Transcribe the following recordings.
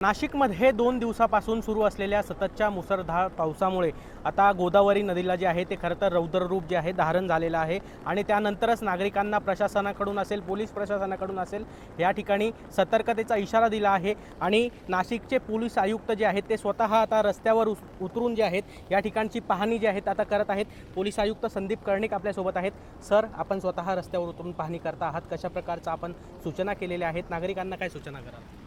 नाशिकमध्ये 2 दिवसापासून सुरू असलेल्या सततच्या मुसळधार पावसामुळे आता गोदावरी नदीला जे आहे ते खरं तर रौद्ररूप जे आहे धारण झालेलं आहे आणि त्यानंतरच नागरिकांना प्रशासनाकडून असेल, पोलीस प्रशासनाकडून असेल, या ठिकाणी सतर्कतेचा इशारा दिला आहे आणि नाशिकचे पोलीस आयुक्त जे आहेत ते स्वतः आता रस्त्यावर उतरून जे आहेत या ठिकाणची पाहणी जी आहेत आता करत आहेत। पोलीस आयुक्त संदीप कर्णिक आपल्यासोबत आहेत। सर, आपण स्वतः रस्त्यावर उतरून पाहणी करता आहात, कशा प्रकारचा आपण सूचना केलेल्या आहेत, नागरिकांना काय सूचना कराल?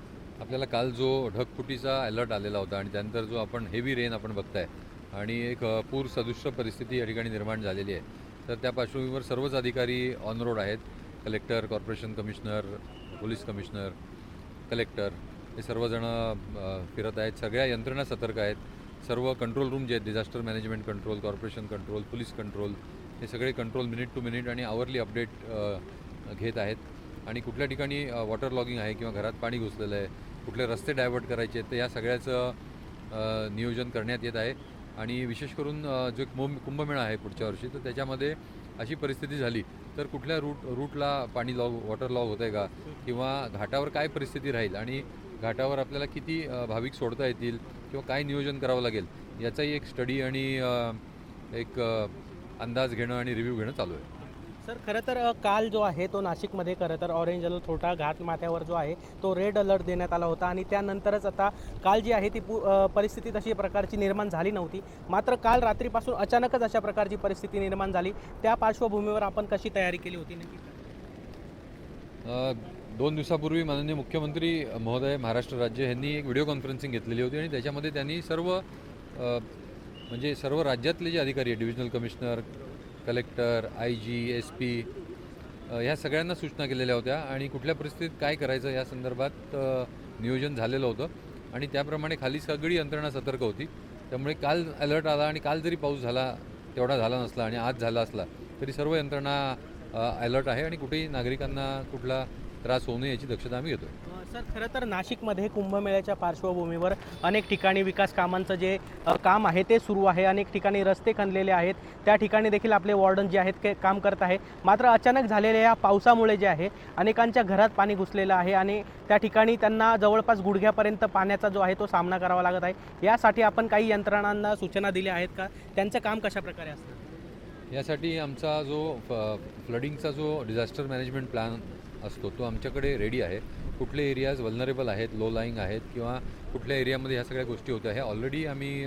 आपल्याला काल जो ढगफुटीचा अलर्ट आलेला होता आणि त्यानंतर जो आपण हेवी रेन आपण बघताय आणि एक पूर सदृश्य परिस्थिती या ठिकाणी निर्माण झालेली आहे, तर त्या पार्श्वभूमीवर सर्वच अधिकारी ऑन रोड आहेत। Collector, corporation commissioner, police commissioner, collector हे सर्वजण फिरत आहेत। सगळ्या यंत्रणा सतर्क आहेत। सर्व कंट्रोल रूम जे आहेत, disaster management control, corporation control, police control, हे सगळे कंट्रोल मिनिट टू मिनिट आणि आवरली अपडेट घेत आहेत। आणि कुठल्या ठिकाणी वॉटर लॉगिंग आहे किंवा घरात पाणी घुसलेलं आहे, कुठले रस्ते डायव्हर्ट करायचे आहेत, तर या सगळ्याचं नियोजन करण्यात येत आहे। आणि विशेष करून जो एक कुंभमेळा आहे पुढच्या वर्षी, तर त्याच्यामध्ये अशी परिस्थिती झाली तर कुठल्या रूटला पाणी वॉटर लॉग होतं आहे का, किंवा घाटावर काय परिस्थिती राहील आणि घाटावर आपल्याला किती भाविक सोडता येतील किंवा काय नियोजन करावं लागेल, याचाही एक स्टडी आणि एक अंदाज घेणं आणि रिव्ह्यू घेणं चालू आहे। सर, खरं तर काल जो आहे तो नाशिकमध्ये खरं तर ऑरेंज अलर्ट होता, घाट माथ्यावर जो आहे तो रेड अलर्ट देण्यात आला होता आणि त्यानंतरच आता काल जी आहे ती परिस्थिती तशी प्रकारची निर्माण झाली नव्हती। मात्र काल रात्रीपासून अचानकच अशा प्रकारची परिस्थिती निर्माण झाली, त्या पार्श्वभूमीवर आपण कशी तयारी केली होती नक्की? 2 दिवसापूर्वी माननीय मुख्यमंत्री महोदय महाराष्ट्र राज्य यांनी एक व्हिडिओ कॉन्फरन्सिंग घेतलेली होती आणि त्याच्यामध्ये त्यांनी म्हणजे सर्व राज्यातले जे अधिकारी आहेत, divisional commissioner, collector, IG, SP, ह्या सगळ्यांना सूचना केलेल्या होत्या आणि कुठल्या परिस्थितीत काय करायचं या संदर्भात नियोजन झालेलं होतं आणि त्याप्रमाणे खाली सगळी यंत्रणा सतर्क होती। त्यामुळे काल अलर्ट आला आणि काल जरी पाऊस झाला तेवढा झाला नसला आणि आज झाला असला तरी सर्व यंत्रणा अलर्ट आहे आणि कुठेही नागरिकांना कुठला त्रास होऊ नये याची दक्षता आम्ही घेतो। सर, खरं तर नाशिकमध्ये कुंभमेळ्याच्या पार्श्वभूमीवर अनेक ठिकाणी विकास कामांचं जे काम आहे ते सुरू आहे, अनेक ठिकाणी रस्ते खणलेले आहेत, त्या ठिकाणी देखील आपले वॉर्डन जे आहेत ते काम करत आहे। मात्र अचानक झालेल्या या पावसामुळे जे आहे अनेकांच्या घरात पाणी घुसलेलं आहे आणि त्या ठिकाणी त्यांना जवळपास गुडघ्यापर्यंत पाण्याचा जो आहे तो सामना करावा लागत आहे। यासाठी आपण काही यंत्रणांना सूचना दिल्या आहेत का? त्यांचं काम कशा प्रकारे असतं? यासाठी आमचा जो फ्लडिंगचा जो डिझास्टर मॅनेजमेंट प्लॅन असतो तो आमच्याकडे रेडी आहे। कुठले एरियाज वल्नरेबल आहेत, लो लाईंग आहेत किंवा कुठल्या एरियामध्ये ह्या सगळ्या गोष्टी होत्या, हे ऑलरेडी आम्ही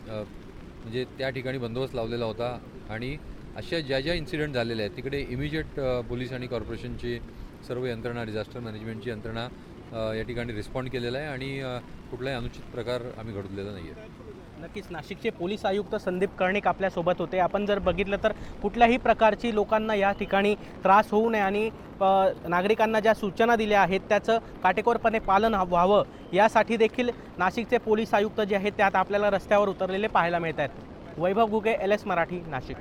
म्हणजे त्या ठिकाणी बंदोबस्त लावलेला होता आणि अशा ज्या इन्सिडेंट झालेल्या आहेत तिकडे इमिजिएट पोलीस आणि कॉर्पोरेशनची सर्व यंत्रणा, डिझास्टर मॅनेजमेंटची यंत्रणा या ठिकाणी रिस्पॉन्ड केलेला आहे आणि कुठलाही अनुचित प्रकार आम्ही घडवलेला नाही आहे। नक्कीच नाशिकचे पोलीस आयुक्त संदीप कर्णिक आपल्यासोबत होते। आपण जर बघितलं तर कुठल्याही प्रकारची लोकांना या ठिकाणी त्रास होऊ नये आणि नागरिकांना ज्या सूचना दिल्या आहेत त्याचं काटेकोरपणे पालन व्हावं यासाठी देखील नाशिकचे पोलीस आयुक्त जे आहेत त्यात आपल्याला रस्त्यावर उतरलेले पाहायला मिळत आहेत। वैभव घुगे, LS मराठी, नाशिक।